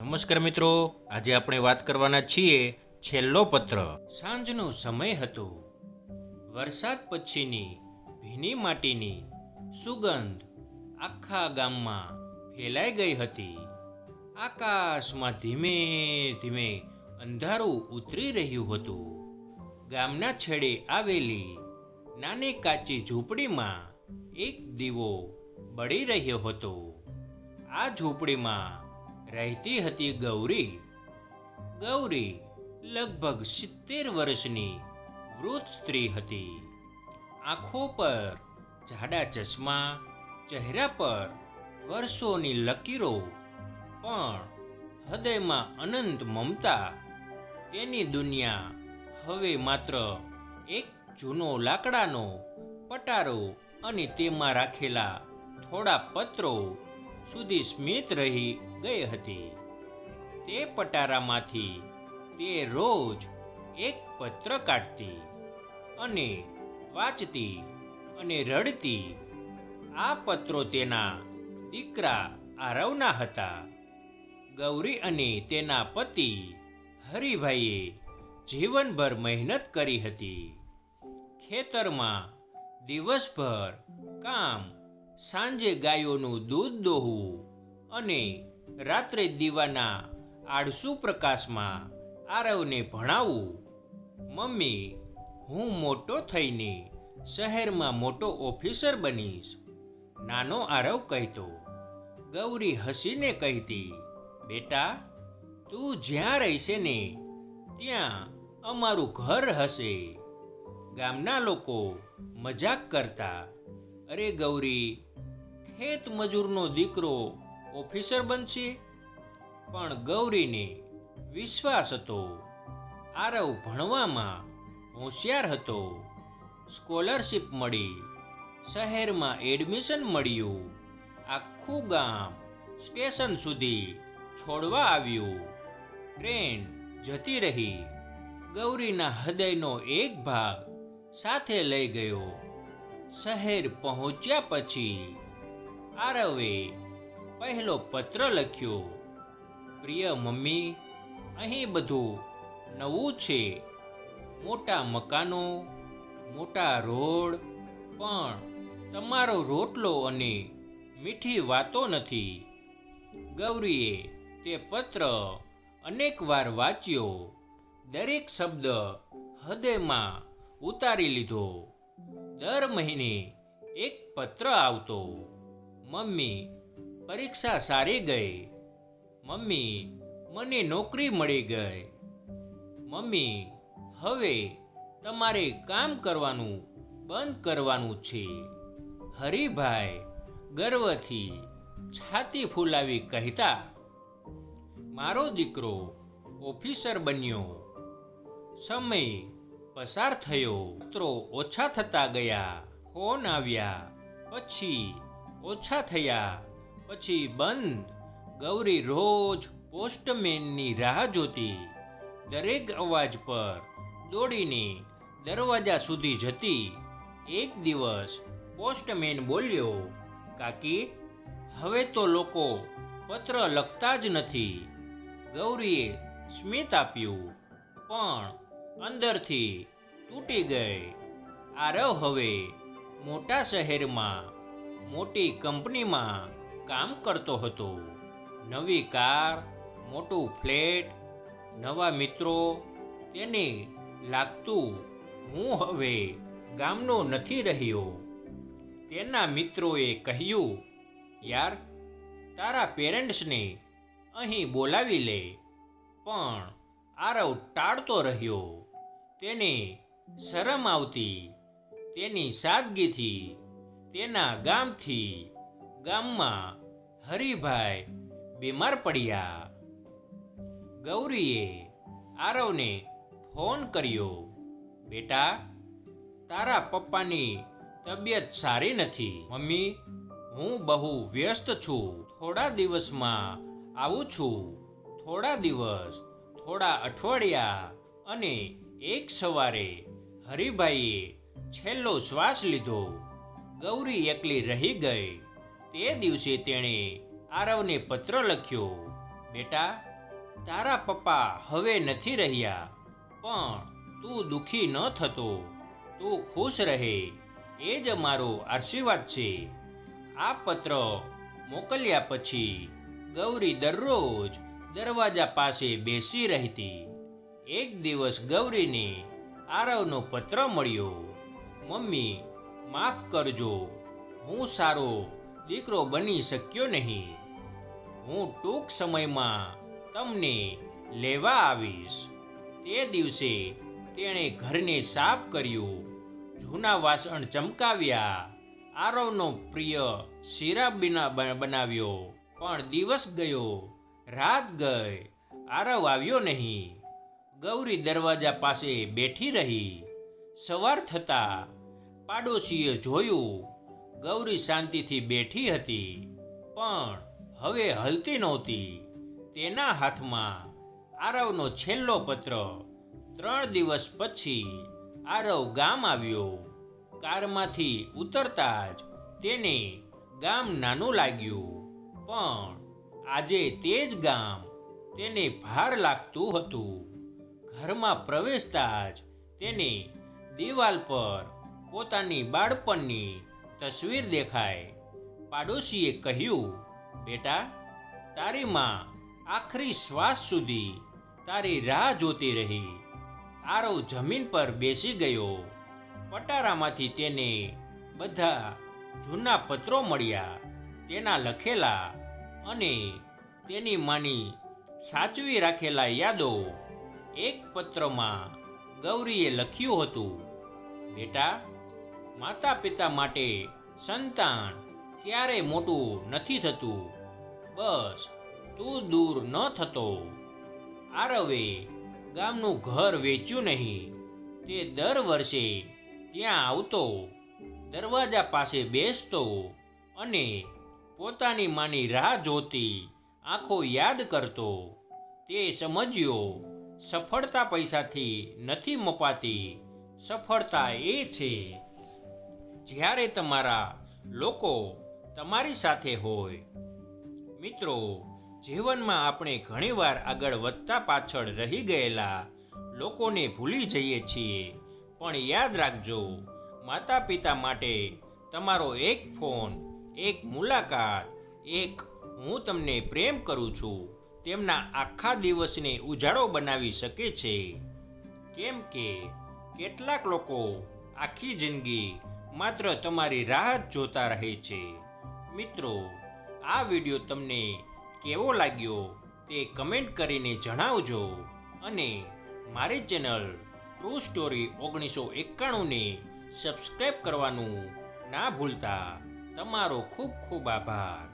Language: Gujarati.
નમસ્કાર મિત્રો, આજે આપણે વાત કરવાના છીએ છેલ્લો પત્ર. સાંજનો સમય હતો. વરસાદ પછીની ભીની માટીની સુગંધ આખા ગામમાં ફેલાઈ ગઈ હતી. આકાશમાં ધીમે ધીમે અંધારું ઉતરી રહ્યું હતું. ગામના છેડે આવેલી નાની કાચી ઝૂંપડીમાં એક દીવો બળી રહ્યો હતો. આ ઝૂંપડીમાં રહેતી હતી ગૌરી. ગૌરી લગભગ 70 વર્ષની વૃદ્ધ સ્ત્રી હતી. આંખો પર જાડા ચશ્મા, ચહેરા પર વર્ષોની લકીરો, પણ હૃદયમાં અનંત મમતા. તેની દુનિયા હવે માત્ર એક જૂનો લાકડાનો પટારો અને તેમાં રાખેલા થોડા પત્રો સુધી સ્મિત રહી ગઈ હતી. તે પટારામાંથી તે રોજ એક પત્ર કાઢતી અને વાંચતી અને રડતી. આ પત્રો તેના દીકરા આરવના હતા. ગૌરી અને તેના પતિ હરિભાઈએ જીવનભર મહેનત કરી હતી. ખેતરમાં દિવસભર કામ, સાંજે ગાયોનું દૂધ દોહવું અને રાત્રે દીવાના આળસુ પ્રકાશમાં આરવને ભણાવવું. મમ્મી, હું મોટો થઈને શહેરમાં મોટો ઓફિસર બનીશ, નાનો આરવ કહેતો. ગૌરી હસીને કહેતી, બેટા, તું જ્યાં રહેશે ને ત્યાં અમારું ઘર હશે. ગામના લોકો મજાક કરતા, અરે ગૌરી, ખેત મજૂરનો દીકરો ઓફિસર બનશે. પણ ગૌરીને વિશ્વાસ હતો, આરવ ભણવામાં હોશિયાર હતો. સ્કોલરશિપ મળી, શહેરમાં એડમિશન મળ્યું. આખું ગામ સ્ટેશન સુધી છોડવા આવ્યું. ટ્રેન જતી રહી. ગૌરીના હૃદયનો એક ભાગ સાથે લઈ ગયો. શહેર પહોંચ્યા પછી આરવે પહેલો પત્ર લખ્યો. પ્રિય મમ્મી, અહીં બધું નવું છે. મોટા મકાનો, મોટા રોડ, પણ તમારો રોટલો અને મીઠી વાતો નથી. ગૌરીએ તે પત્ર અનેક વાર વાંચ્યો. દરેક શબ્દ હૃદયમાં ઉતારી લીધો. દર મહિને એક પત્ર આવતો. મમ્મી, પરીક્ષા સારી ગઈ. મમ્મી, મને નોકરી મળી ગઈ. મમ્મી, હવે તમારે કામ કરવાનું બંધ કરવાનું છે. હરિભાઈ ગર્વથી છાતી ફૂલાવી કહેતા, મારો દીકરો ઓફિસર બન્યો. સમય પસાર થયો. પત્રો ઓછા થતા ગયા. ફોન આવ્યા, પછી ઓછા થયા, પછી બંધ. ગૌરી રોજ પોસ્ટમેનની રાહ જોતી. દરેક અવાજ પર દોડીને દરવાજા સુધી જતી. એક દિવસ પોસ્ટમેન બોલ્યો, કાકી, હવે તો લોકો પત્ર લખતા જ નથી. ગૌરીએ સ્મિત આપ્યું, પણ અંદરથી તૂટી ગઈ. આરવ હવે મોટા શહેરમાં મોટી કંપનીમાં કામ કરતો હતો. નવી કાર, મોટું ફ્લેટ, નવા મિત્રો. તેને લાગતું, હું હવે ગામનો નથી રહ્યો. તેના મિત્રોએ કહ્યું, યાર, તારા પેરેન્ટ્સને અહીં બોલાવી લે. પણ આરવ ટાળતો રહ્યો. તેને શરમ આવતી. તેની સાદગીથી, તેના ગામથી. ગામમાં હરિભાઈ બીમાર પડ્યા. ગૌરીએ આરવને ફોન કર્યો, બેટા, તારા પપ્પાની તબિયત સારી નથી. મમ્મી, હું બહુ વ્યસ્ત છું. થોડા દિવસમાં આવું છું. થોડા દિવસ, થોડા અઠવાડિયા. અને એક સવારે હરિભાઈએ છેલ્લો શ્વાસ લીધો. ગૌરી એકલી રહી ગઈ. તે દિવસે તેણે આરવને પત્ર લખ્યો, બેટા, તારા પપ્પા હવે નથી રહ્યા, પણ તું દુઃખી ન થતો, તું ખુશ રહે એ જ મારો આશીર્વાદ છે. આ પત્ર મોકલ્યા પછી ગૌરી દરરોજ દરવાજા પાસે બેસી રહેતી. એક દિવસ ગૌરીને આરવનો પત્ર મળ્યો. મમ્મી, માફ કરજો, હું સારો દીકરો બની શક્યો નહીં. હું ટૂંક સમયમાં તમને લેવા આવીશ. તે દિવસે તેણે ઘરને સાફ કર્યું, જૂના વાસણ ચમકાવ્યા, આરવનો પ્રિય શીરા બનાવ્યો. પણ દિવસ ગયો, રાત ગઈ, આરવ આવ્યો નહીં. ગૌરી દરવાજા પાસે બેઠી રહી. સવાર થતાં પાડોશીએ જોયું, ગૌરી શાંતિથી બેઠી હતી, પણ હવે હલતી નહોતી. તેના હાથમાં આરવનો છેલ્લો પત્ર. 3 દિવસ પછી આરવ ગામ આવ્યો. કારમાંથી ઉતરતા જ તેને ગામ નાનું લાગ્યું, પણ આજે તે જ ગામ તેને ભાર લાગતું હતું. ઘરમાં પ્રવેશતા જ તેને દિવાલ પર પોતાની બાળપણની તસવીર દેખાય. પાડોશીએ કહ્યું, બેટા, તારી માં આખરી શ્વાસ સુધી તારી રાહ જોતી રહી. આરવ જમીન પર બેસી ગયો. પટારામાંથી તેને બધા જૂના પત્રો મળ્યા, તેના લખેલા અને તેની માની સાચવી રાખેલા યાદો. એક પત્રમાં ગૌરીએ લખ્યું હતું, બેટા, માતા પિતા માટે સંતાન ક્યારેય મોટું નથી થતું, બસ તું દૂર ન થતો. આરવે ગામનું ઘર વેચ્યું નહીં. તે દર વર્ષે ત્યાં આવતો, દરવાજા પાસે બેસતો અને પોતાની માની રાહ જોતી આંખો યાદ કરતો. તે સમજ્યો, સફળતા પૈસાથી નથી મપાતી. સફળતા એ છે જ્યારે તમારા લોકો તમારી સાથે હોય. મિત્રો, જીવનમાં આપણે ઘણીવાર આગળ વધતા પાછળ રહી ગયેલા લોકોને ભૂલી જઈએ છીએ, પણ યાદ રાખજો, માતા પિતા માટે તમારો એક ફોન, એક મુલાકાત, એક હું તમને પ્રેમ કરું છું, તેમના આખા દિવસને ઉજાળો બનાવી શકે છે. કેમ કે કેટલાક લોકો આખી જિંદગી માત્ર તમારી રાહ જ જોતા રહે છે. મિત્રો, આ વિડીયો તમને કેવો લાગ્યો તે કમેન્ટ કરીને જણાવજો અને મારી ચેનલ ટ્રુ સ્ટોરી 1991ને સબસ્ક્રાઈબ કરવાનું ના ભૂલતા. તમારો ખૂબ ખૂબ આભાર.